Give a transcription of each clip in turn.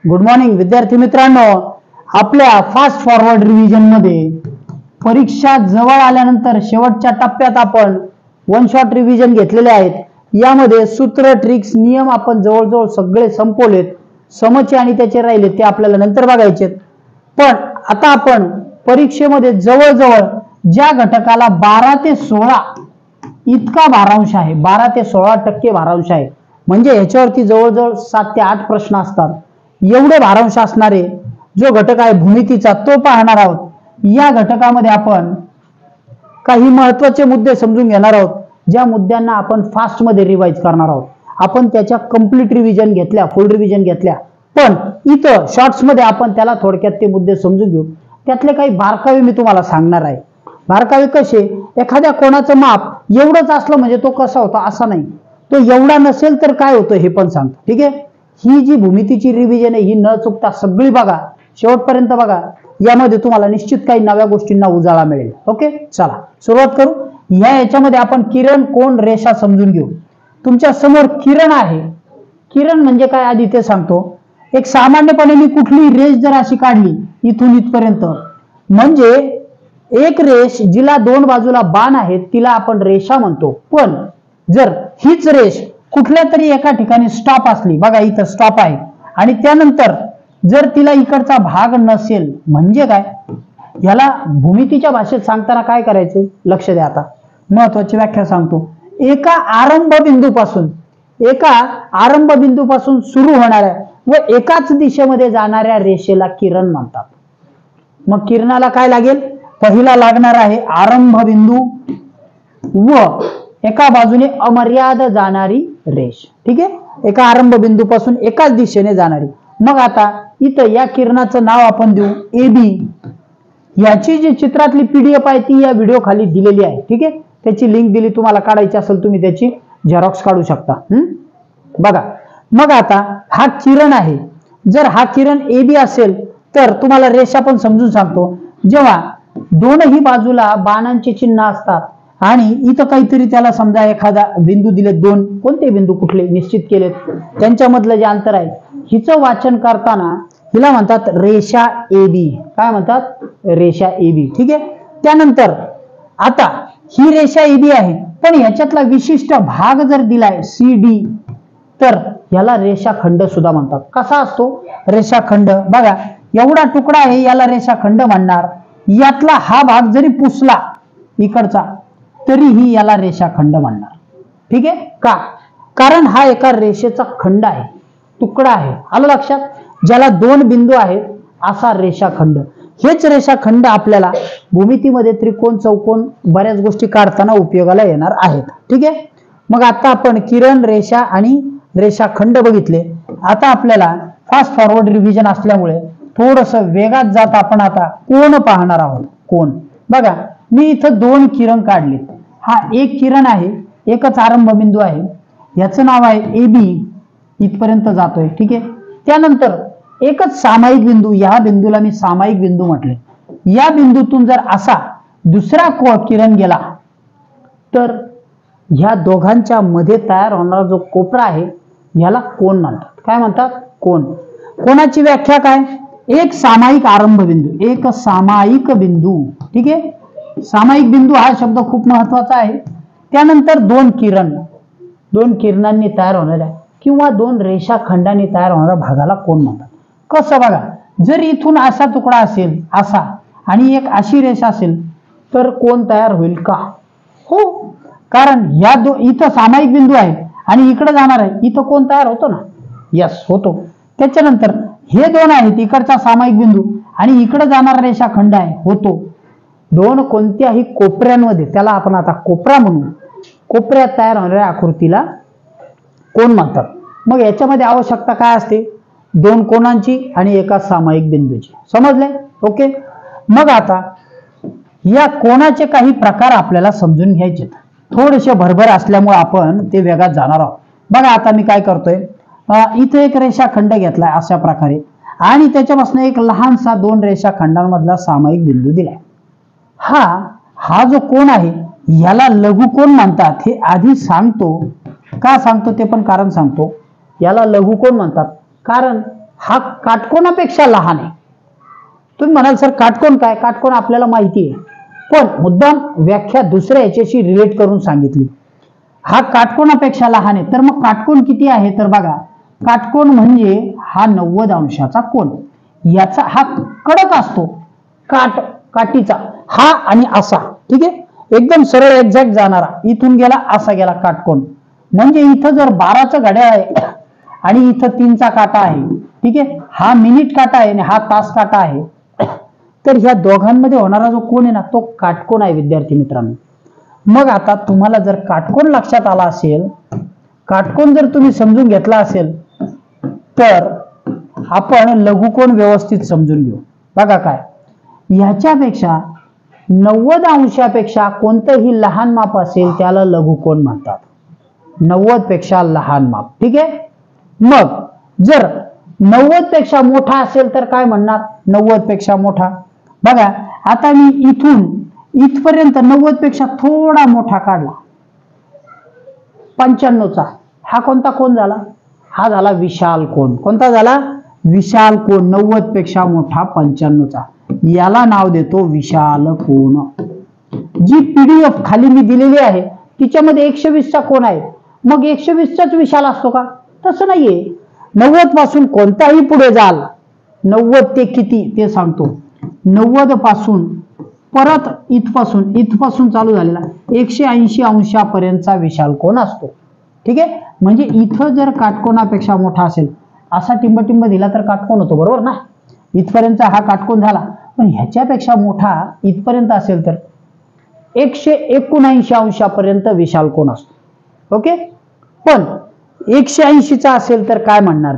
Good morning विद्यार्थी मित्रांनो. आपल्या फास्ट फॉरवर्ड रिव्हिजन मध्ये परीक्षा जवळ आल्यानंतर शेवटच्या टप्प्यात आपण वन शॉट रिव्हिजन घेतलेले आहेत. यामध्ये सूत्र, ट्रिक्स, नियम आपण जवळजवळ सगळे संपवलेत. समचे आणि त्याचे राहिले ते आपल्याला नंतर बघायचे. पण आता आपण परीक्षेमध्ये जवळजवळ ज्या घटकाला 12 ते 16 इतका भारांश आहे, 12 ते 16% भारांश आहे, म्हणजे ह्याच्यावरती जवळजवळ 7 ते 8 प्रश्न असतात. एवढे भारांश असणारे जो घटक आहे भूमितीचा तो पाहणार आहोत. या घटकामध्ये आपण काही महत्त्वाचे मुद्दे समजून घेणार आहोत, ज्या मुद्द्यांना आपण फास्ट मध्ये रिवाइज करणार आहोत. आपण त्याच्या कंप्लीट रिव्हिजन घेतल्या, फुल रिव्हिजन घेतल्या, पण इथं शॉर्ट्स मध्ये आपण त्याला थोडक्यात ते मुद्दे समजून घेऊ. त्यातले काही बारकावे मी तुम्हाला सांगणार आहे. बारकावे कसे, एखाद्या कोणाचं माप एवढंच असलं म्हणजे तो कसा होता असा नाही, तो एवढा नसेल तर काय होतं हे पण सांगतो. ठीक आहे. ही जी भूमितीची रिव्हिजन आहे ही न चुकता सगळी बघा, शेवटपर्यंत बघा. यामध्ये तुम्हाला निश्चित काही नव्या गोष्टींना उजाळा मिळेल. ओके, चला सुरुवात करू. याच्यामध्ये आपण किरण, कोन, रेषा समजून घेऊ. तुमच्या समोर किरण आहे. किरण म्हणजे काय आधी ते सांगतो. एक सामान्यपणे मी कुठली रेष जर अशी काढली इथून इथपर्यंत, म्हणजे एक रेष जिला दोन बाजूला बाण आहेत तिला आपण रेषा म्हणतो. पण जर हीच रेष कुठल्या तरी एका ठिकाणी स्टॉप असली, बघा इथं स्टॉप आहे, आणि त्यानंतर जर तिला इकडचा भाग नसेल म्हणजे काय, याला भूमितीच्या भाषेत सांगताना काय करायचे लक्ष द्या. आता महत्वाची व्याख्या सांगतो. एका आरंभ बिंदूपासून सुरू होणाऱ्या व एकाच दिशेमध्ये जाणाऱ्या रेषेला किरण म्हणतात. मग किरणाला काय लागेल, पहिला लागणार आहे आरंभ बिंदू व एका बाजूने अमर्याद जाणारी रेष. ठीक आहे, एका आरंभ बिंदूपासून एकाच दिशेने जाणारी. मग आता इथं या किरणाचं नाव आपण देऊ AB. याची जी चित्रातली PDF आहे ती या व्हिडिओ खाली दिलेली आहे. ठीक आहे, त्याची लिंक दिली, तुम्हाला काढायची असेल तुम्ही त्याची झेरॉक्स काढू शकता. बघा, मग आता हा किरण आहे. जर हा किरण AB असेल तर तुम्हाला रेषा पण समजून सांगतो. जेव्हा दोनही बाजूला बाणांची चिन्ह असतात आणि इथं काहीतरी त्याला समजा एखादा बिंदू दिले, दोन कोणते बिंदू कुठले निश्चित केलेत, त्यांच्यामधलं जे अंतर आहे हिचं वाचन करताना हिला म्हणतात रेषा AB. काय म्हणतात, रेषा AB. ठीक आहे. त्यानंतर आता ही रेषा AB आहे, पण याच्यातला विशिष्ट भाग जर दिलाय CD तर याला रेषाखंड सुद्धा म्हणतात. कसा असतो रेषाखंड, बघा एवढा तुकडा आहे याला रेषाखंड म्हणणार. यातला हा भाग जरी पुसला इकडचा तरीही याला रेषाखंड म्हणणार. ठीक आहे का, कारण हा एका रेषेचा खंड आहे, तुकडा आहे. आलं लक्षात, ज्याला दोन बिंदू आहेत असा रेषाखंड. हेच रेषाखंड आपल्याला भूमितीमध्ये त्रिकोण, चौकोन बऱ्याच गोष्टी काढताना उपयोगाला येणार आहेत. ठीक आहे. मग आता आपण किरण, रेषा आणि रेषाखंड बघितले. आता आपल्याला फास्ट फॉरवर्ड रिव्हिजन असल्यामुळे थोडस वेगात जात आपण आता कोन पाहणार आहोत. कोन बघा, मी इथं दोन किरण काढले. हा एक किरण आहे, एकच आरंभ बिंदू आहे, याचं नाव आहे AB, इथपर्यंत जातोय. ठीक आहे. त्यानंतर एकच सामायिक बिंदू, या बिंदूला मी सामायिक बिंदू म्हटले. या बिंदूतून जर असा दुसरा किरण गेला तर ह्या दोघांच्या मध्ये तयार होणारा जो कोपरा आहे याला कोन म्हणतात. काय म्हणतात, कोन. कोनाची व्याख्या काय, एक सामायिक आरंभ बिंदू, एक सामायिक बिंदू. ठीक आहे. सामायिक बिंदू हा शब्द खूप महत्वाचा आहे. त्यानंतर दोन किरण, दोन किरणांनी तयार होणाऱ्या किंवा दोन रेषाखंडांनी तयार होणाऱ्या भागाला कोन म्हणतात. कसं बघा, जर इथून असा तुकडा असेल असा आणि एक अशी रेषा असेल तर कोन तयार होईल का, हो, कारण या इथं सामायिक बिंदू आहे आणि इकडे जाणार आहे, इथं कोन तयार होतो ना, यस होतो. त्याच्यानंतर हे दोन आहेत, इकडचा सामायिक बिंदू आणि इकडे जाणारा रेषाखंड आहे, होतो. दोन कोणत्याही कोपऱ्यांमध्ये, त्याला आपण आता कोपरा म्हणू, कोपऱ्यात तयार होणाऱ्या आकृतीला कोन म्हणतात. मग याच्यामध्ये आवश्यकता काय असते, दोन कोनांची आणि एका सामायिक बिंदूची. समजले. ओके. मग आता या कोनाचे काही प्रकार आपल्याला समजून घ्यायचे. थोडेसे भरभर असल्यामुळे आपण ते वेगात जाणार आहोत. बघा आता मी काय करतोय, इथे एक रेषाखंड घेतलाय अशा प्रकारे आणि त्याच्यापासून एक लहानसा दोन रेषाखंडांमधला सामायिक बिंदू दिलाय. हा जो कोन आहे याला लघुकोन म्हणतात. हे आधी सांगतो, का सांगतो ते पण कारण सांगतो. याला लघुकोन म्हणतात कारण हा काटकोनापेक्षा लहान आहे. तुम्ही म्हणाल सर काटकोन काय? काटकोन आपल्याला माहिती आहे, पण मुद्दाम व्याख्या दुसऱ्या याच्याशी रिलेट करून सांगितली. हा काटकोनापेक्षा लहान आहे, तर मग काटकोन किती आहे? तर बघा, काटकोन म्हणजे हा 90 अंशाचा कोन. याचा हा कडक असतो, काठीचा हा आणि असा, ठीक आहे, एकदम सरळ एक्झॅक्ट जाणारा, इथून गेला असा गेला काटकोन. म्हणजे इथं जर 12चं घड्याळ आहे आणि इथं 3चा काटा आहे, ठीक आहे, हा मिनिट काटा आहे आणि हा तास काटा आहे, तर ह्या दोघांमध्ये होणारा जो कोन आहे ना, तो काटकोन आहे विद्यार्थी मित्रांनो. मग आता तुम्हाला जर काटकोन लक्षात आला असेल, काटकोन जर तुम्ही समजून घेतला असेल, तर आपण लघुकोन व्यवस्थित समजून घेऊ. बघा काय, ह्याच्यापेक्षा 90 अंशापेक्षा कोणतंही लहान माप असेल त्याला लघुकोन म्हणतात. 90 पेक्षा लहान माप, ठीक आहे. मग जर 90 पेक्षा मोठा असेल तर काय म्हणणार? 90 पेक्षा मोठा. बघा आता मी इथून इथपर्यंत 90 पेक्षा थोडा मोठा काढला, 95चा, हा कोणता कोन झाला? हा झाला विशाल कोन. कोणता झाला? विशाल कोन. 90 पेक्षा मोठा 95चा, याला नाव देतो विशाल कोन. जी PDF खाली मी दिलेली आहे तिच्यामध्ये 120चा कोन आहे, मग 120चाच विशाल असतो का? तसं नाहीये. 90 पासून कोणताही पुढे जाल, 90 ते किती ते सांगतो. 90 पासून परत इथपासून चालू झालेला 180 अंशापर्यंतचा विशाल कोन असतो, ठीक आहे. म्हणजे इथं जर काटकोनापेक्षा मोठा असेल, असा टिंब दिला तर काटकोन होतो, बरोबर ना. इथपर्यंतचा हा काटकोन झाला, पण ह्याच्यापेक्षा मोठा इथपर्यंत असेल तर 179 अंशापर्यंत विशाल कोन असतो, ओके. पण 180चा असेल तर काय म्हणणार?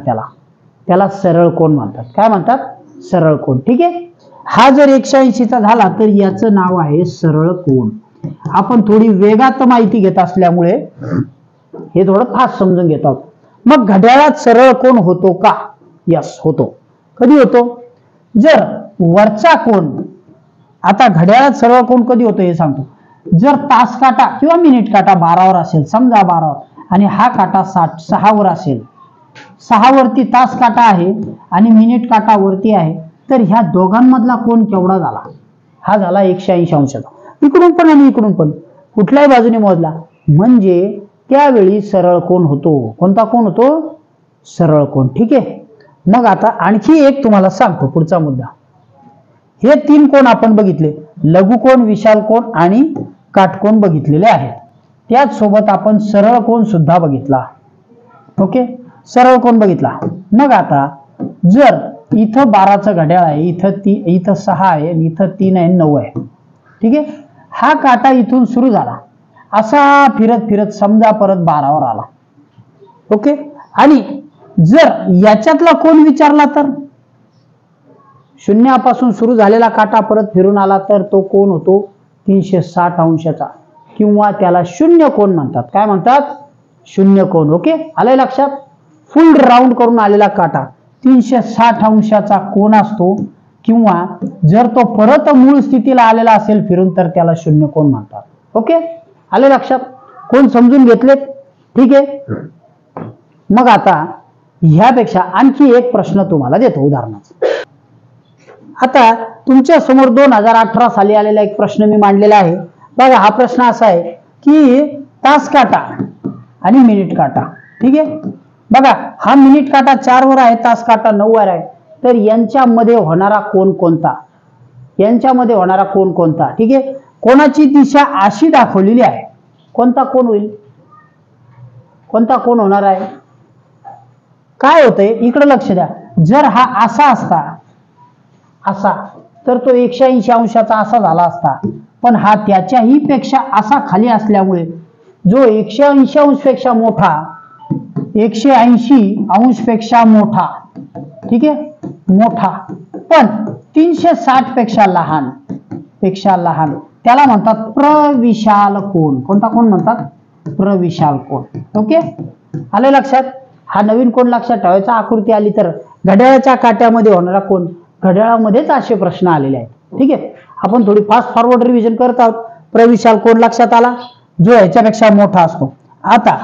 त्याला सरळ कोन म्हणतात. काय म्हणतात? सरळ कोन, ठीक आहे. हा जर 180चा झाला तर याचं नाव आहे सरळ कोन. आपण थोडी वेगात माहिती घेत असल्यामुळे हे थोडं फास्ट समजून घेत आहोत. मग घड्याळात सरळ कोन होतो का? यस, होतो. कधी होतो? जर वरचा कोन, आता घड्याळात सरळ कोन कधी होतो हे सांगतो. जर तास काटा किंवा मिनिट काटा 12वर असेल, समजा 12वर, आणि हा काटा 6वर असेल, 6 वरती तास काटा आहे आणि मिनिट काटा वरती आहे, तर ह्या दोघांमधला कोन केवढा झाला? हा झाला 180 अंशाचा. इकडून पण आणि इकडून पण कुठल्याही बाजूने मोजला म्हणजे त्यावेळी सरळ कोन होतो. कोणता कोन होतो? सरळ कोन, ठीक आहे. मग आता आणखी एक तुम्हाला सांगतो पुढचा मुद्दा. हे 3 कोन आपण बघितले, लघुकोन, विशाल कोन आणि काटकोन बघितलेले आहेत. त्याच सोबत आपण सरळ कोन सुद्धा बघितला, ओके. सरळ कोन बघितला. मग आता जर इथं 12चं घड्याळ आहे, इथं 6 आहे आणि इथं 3 आहे, 9 आहे, ठीक आहे. हा काटा इथून सुरू झाला, असा फिरत फिरत समजा परत 12वर आला, ओके. आणि जर याच्यातला कोन विचारला तर शून्यापासून सुरू झालेला काटा परत फिरून आला तर तो कोन होतो 360 अंशाचा, किंवा त्याला शून्य कोन म्हणतात. काय म्हणतात? शून्य कोन, ओके. आलंय लक्षात? फुल राऊंड करून आलेला काटा 360 अंशाचा कोन असतो, किंवा जर तो परत मूळ स्थितीला आलेला असेल फिरून तर त्याला शून्य कोन म्हणतात, ओके. आले लक्षात? कोन समजून घेतलेत, ठीक आहे. मग आता ह्यापेक्षा आणखी एक प्रश्न तुम्हाला देतो उदाहरणाचा. आता तुमच्या समोर 2018 साली आलेला एक प्रश्न मी मांडलेला आहे. बघा, हा प्रश्न असा आहे की तास काटा आणि मिनिट काटा, ठीक आहे. बघा, हा मिनिट काटा 4 वर आहे, तास काटा 9 वर आहे, तर यांच्यामध्ये होणारा कोन कोणता? यांच्यामध्ये होणारा कोन कोणता? ठीक आहे. कोणाची दिशा अशी दाखवलेली आहे, कोणता कोन होईल? कोणता कोन होणार आहे? काय होतंय इकडे लक्ष द्या. जर हा असा असता, असा, तर तो 180 अंशाचा असा झाला असता, पण हा त्याच्याही पेक्षा असा खाली असल्यामुळे जो 180 अंशपेक्षा मोठा, 180 अंशपेक्षा मोठा, ठीक आहे, मोठा, पण 360 पेक्षा लहान, त्याला म्हणतात प्रविशाल कोन. कोणता कोन म्हणतात? प्रविशाल कोन, ओके. आले लक्षात? हा नवीन कोन लक्षात ठेवायचा. आकृती आली तर घड्याळाच्या काट्यामध्ये होणारा कोन, घड्याळामध्येच असे प्रश्न आलेले आहेत, ठीक आहे. आपण थोडी फास्ट फॉरवर्ड रिव्हिजन करत आहोत. प्रविशाल कोन लक्षात आला, जो ह्याच्यापेक्षा मोठा असतो. आता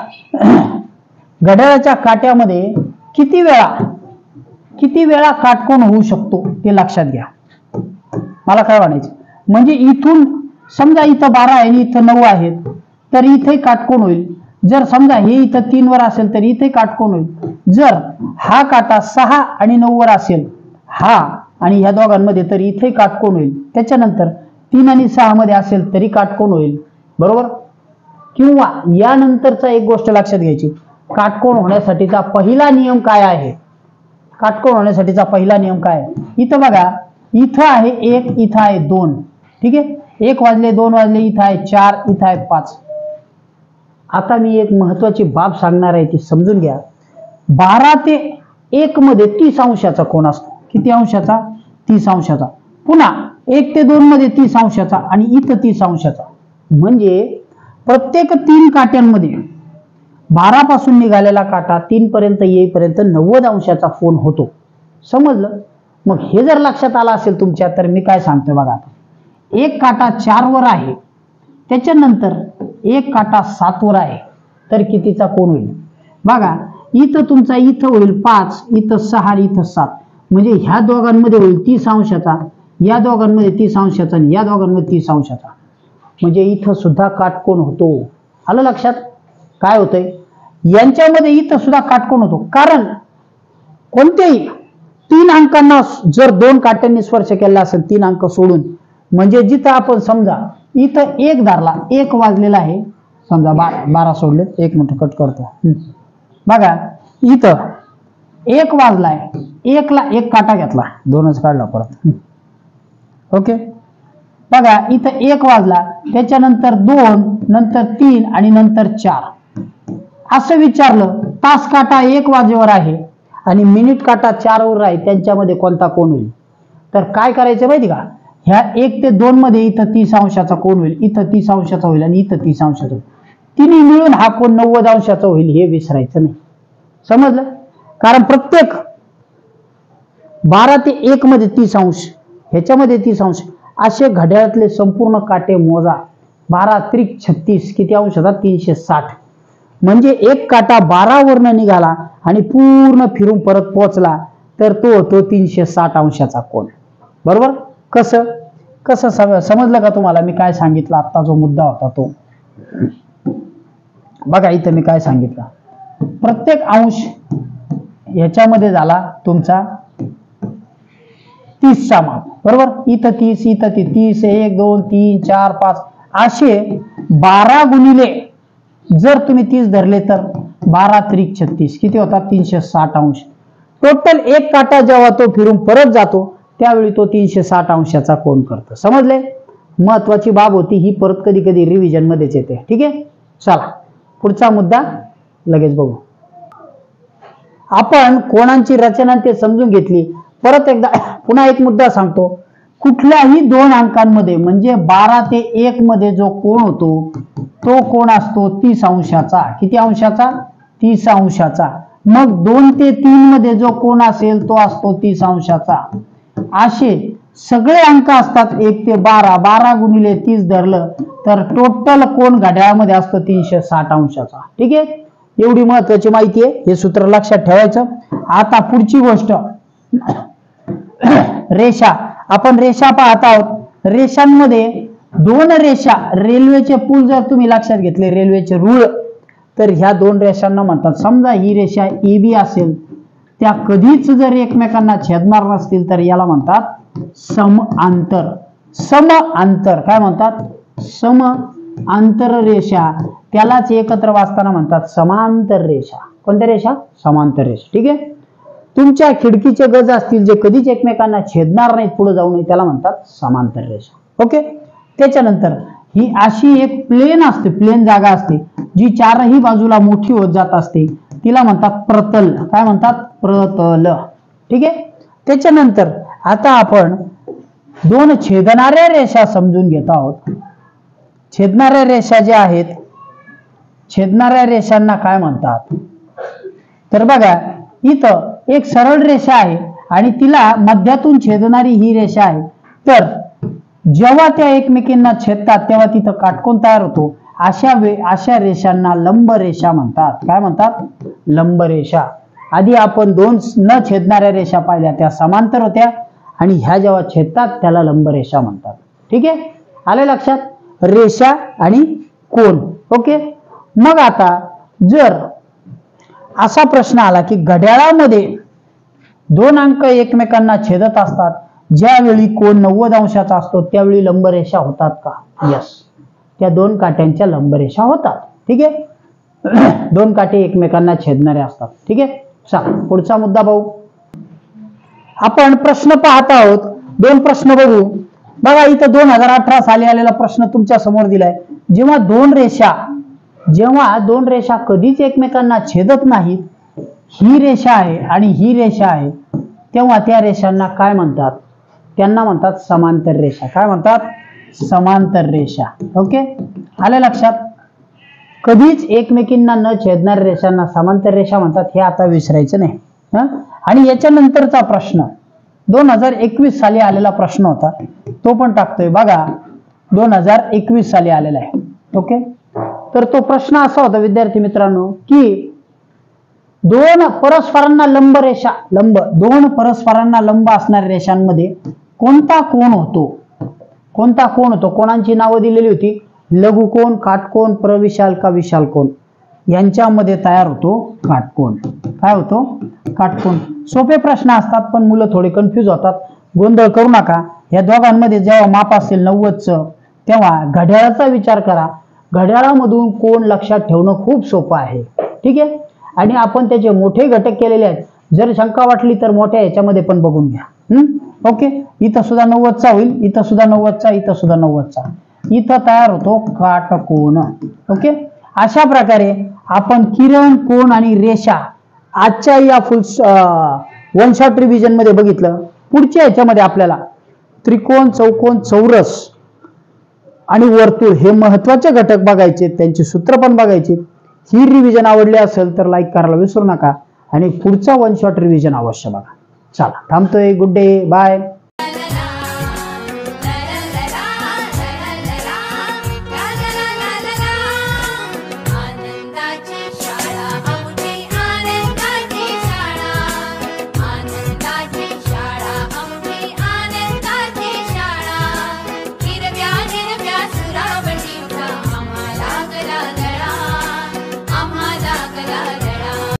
घड्याळाच्या काट्यामध्ये किती वेळा किती वेळा काटकोन होऊ शकतो ते लक्षात घ्या. मला काय म्हणायचं म्हणजे इथून समजा इथं 12 आहे आणि इथं 9 आहेत तर इथे काटकोन होईल. जर समजा हे इथं 3 वर असेल तर इथे काटकोन होईल. जर हा काटा 6 आणि 9 वर असेल हा आणि ह्या दोघांमध्ये तर इथे काटकोन होईल. त्याच्यानंतर 3 आणि 6 मध्ये असेल तरी काटकोन होईल. बरोबर. किंवा यानंतरचा एक गोष्ट लक्षात घ्यायची, काटकोन होण्यासाठीचा पहिला नियम काय आहे. काटकोन होण्यासाठीचा पहिला नियम काय आहे. इथं बघा इथं आहे 1 इथं आहे 2. ठीक आहे. 1 वाजले 2 वाजले इथं आहे 4 इथं आहे 5. आता मी एक महत्वाची बाब सांगणार आहे ती समजून घ्या. 12 ते 1 मध्ये 30 अंशाचा कोन असतो. किती अंशाचा. 30 अंशाचा. पुन्हा 1 ते 2 मध्ये 30 अंशाचा आणि इथं 30 अंशाचा. म्हणजे प्रत्येक 3 काट्यांमध्ये 12 पासून निघालेला काटा 3 पर्यंत येईपर्यंत 90 अंशाचा कोन होतो. समजलं. मग हे जर लक्षात आलं असेल तुमच्या तर मी काय सांगतोय बघा. आता एक काटा 4 वर आहे त्याच्यानंतर एक काटा 7 वर आहे तर कितीचा कोन होईल बघा. इथं तुमचा इथं होईल 5 इथं 6 इथं 7 म्हणजे ह्या दोघांमध्ये होईल 30 अंशाचा, या दोघांमध्ये 30 अंशाचा आणि या दोघांमध्ये 30 अंशाचा. म्हणजे इथं सुद्धा काटकोन होतो. आलं लक्षात. काय होतंय यांच्यामध्ये इथं सुद्धा काटकोन होतो. कारण कोणत्याही 3 अंकांना जर 2 काट्यांनी स्पर्श केला असेल 3 अंक सोडून म्हणजे जिथं आपण समजा इथं 1 धरला 1 वाजलेला आहे समजा 12 सोडले 1 मिनिट कट करतो. बघा इथं 1 वाजलाय 1 ला 1 काटा घेतला 2च काढला परत. ओके. बघा इथं 1 वाजला त्याच्यानंतर 2 नंतर 3 आणि नंतर 4 असं विचारलं. तास काटा 1 वाजेवर आहे आणि मिनिट काटा 4 वर आहे त्यांच्यामध्ये कोणता कोन होईल. तर काय करायचं माहिती का. ह्या 1 ते 2 मध्ये इथं 30 अंशाचा कोन होईल इथं 30 अंशाचा होईल आणि इथं 30 अंशाचा होईल. तिन्ही मिळून हा कोन 90 अंशाचा होईल हे विसरायचं नाही. समजलं. कारण प्रत्येक 12 ते 1 मध्ये 30 अंश ह्याच्यामध्ये 30 अंश असे घड्याळातले संपूर्ण काटे मोजा. 12 त्रिक 36 किती अंशाचा 360. म्हणजे एक काटा 12 वरनं निघाला आणि पूर्ण फिरून परत पोहोचला तर तो होतो 360 अंशाचा कोन. बरोबर. कसं कसं समजलं का तुम्हाला मी काय सांगितलं. आता जो मुद्दा होता तो बघा. इथं मी काय सांगितलं प्रत्येक अंश ह्याच्यामध्ये झाला तुमचा 30 चा माप. बरोबर. इथं 30 इथं 30 1 2 3 4 5 असे 12 गुणिले जर तुम्ही 30 धरले तर 12 त्रिक 36 किती होतात 360 अंश. टोटल एक काटा जेव्हा तो फिरून परत जातो त्यावेळी तो 360 अंशाचा कोन करतो. समजले. महत्वाची बाब होती ही. परत कधी कधी रिव्हिजन मध्येच येते. ठीक आहे. चला पुढचा मुद्दा लगेच बघू. आपण कोणाची रचना ते समजून घेतली. परत एकदा पुन्हा एक मुद्दा सांगतो. कुठल्याही 2 अंकांमध्ये म्हणजे 12 ते 1 मध्ये जो कोन होतो तो कोन असतो 30 अंशाचा. किती अंशाचा 30 अंशाचा. मग 2 ते 3 मध्ये जो कोन असेल तो असतो 30 अंशाचा. असे सगळे अंक असतात 1 ते 12. 12 गुणिले 30 धरलं तर टोटल कोन घड्याळामध्ये असतो 360 अंशाचा. ठीक आहे. एवढी महत्वाची माहिती आहे. हे सूत्र लक्षात ठेवायचं. आता पुढची गोष्ट रेषा. आपण रेषा पाहत आहोत. रेषांमध्ये 2 रेषा रेल्वेचे पूल जर तुम्ही लक्षात घेतले रेल्वेचे रूळ तर ह्या 2 रेषांना म्हणतात. समजा ही रेषा AB असेल त्या कधीच जर एकमेकांना छेदणार नसतील तर याला म्हणतात समांतर. समांतर काय म्हणतात समांतर रेषा. त्यालाच एकत्र वाचताना म्हणतात समांतर रेषा. कोणत्या रेषा समांतर रेषा. ठीक आहे. तुमच्या खिडकीचे गज असतील जे कधीच एकमेकांना छेदणार नाहीत पुढे जाऊ नये त्याला म्हणतात समांतर रेषा. ओके. त्याच्यानंतर ही अशी एक प्लेन असते प्लेन जागा असते जी 4ही बाजूला मोठी होत जात असते तिला म्हणतात प्रतल. काय म्हणतात प्रतल. ठीक आहे. त्याच्यानंतर आता आपण 2 छेदणाऱ्या रेषा समजून घेत आहोत. छेदणाऱ्या रेषा ज्या आहेत छेदणाऱ्या रेषांना काय म्हणतात तर बघा इथं एक सरळ रेषा आहे आणि तिला मध्यातून छेदणारी ही रेषा आहे. तर जेव्हा त्या एकमेकींना छेदतात तेव्हा तिथं काटकोन तयार होतो. अशा रेषांना लंब रेषा म्हणतात. काय म्हणतात लंब रेषा. आधी आपण दोन न छेदणाऱ्या रेषा पाहिल्या, त्या समांतर होत्या आणि ह्या जेव्हा छेदतात त्याला लंब रेषा म्हणतात. ठीक आहे, आले लक्षात? रेषा आणि कोन. ओके. मग आता जर असा प्रश्न आला की घड्याळामध्ये दोन अंक एकमेकांना छेदत असतात, ज्यावेळी कोन 90 अंशाचा असतो त्यावेळी लंबरेषा होतात का? यस, त्या दोन काट्यांच्या लंबरेषा होतात. ठीक आहे, दोन काटे एकमेकांना छेदणारे असतात. ठीक आहे, चला पुढचा मुद्दा पाहू. आपण प्रश्न पाहत आहोत, दोन प्रश्न बघू. बघा इथं 2018 साली आलेला प्रश्न तुमच्या समोर दिलाय. जेव्हा दोन रेषा कधीच एकमेकांना छेदत नाहीत, ही रेषा आहे आणि ही रेषा आहे, तेव्हा त्या रेषांना काय म्हणतात? त्यांना म्हणतात समांतर रेषा. काय म्हणतात? समांतर रेषा. ओके, आलं लक्षात? कधीच एकमेकींना न छेदणाऱ्या रेषांना समांतर रेषा म्हणतात, हे आता विसरायचं नाही. आणि याच्यानंतरचा प्रश्न 2021 साली आलेला प्रश्न होता, तो पण टाकतोय बघा. 2021 साली आलेला आहे. ओके, तर तो प्रश्न असा होता विद्यार्थी मित्रांनो की दोन परस्परांना लंब असणाऱ्या रेषांमध्ये कोणता कोन होतो? कोणांची नावं दिलेली होती. लघुकोन, काटकोन, प्रविशाल का विशाल कोन. यांच्यामध्ये तयार होतो काटकोन. काय होतो? काटकोन. सोपे प्रश्न असतात पण मुलं थोडे कन्फ्यूज होतात, गोंधळ करू नका. या दोघांमध्ये जेव्हा माप असेल 90चं तेव्हा घड्याळाचा विचार करा. घड्याळामधून कोन लक्षात ठेवणं खूप सोपं आहे. ठीक आहे, आणि आपण त्याचे मोठे घटक केलेले आहेत. जर शंका वाटली तर मोठ्या ह्याच्यामध्ये पण बघून घ्या. ओके, इथं सुद्धा 90चा होईल, इथं सुद्धा 90चा, इथं सुद्धा 90चा. इथं तयार होतो काटकोन. ओके, अशा प्रकारे आपण किरण, कोन आणि रेषा आजच्या या वन शॉट रिव्हिजन मध्ये बघितलं. पुढच्या ह्याच्यामध्ये आपल्याला त्रिकोण, चौकोन, चौरस आणि वर्तुळ हे महत्वाचे घटक बघायचे, त्यांची सूत्र पण बघायची. ही रिव्हिजन आवडली असेल तर लाईक करायला विसरू नका आणि पुढचा वन शॉट रिव्हिजन अवश्य बघा. चला थांबतोय. Good day, bye.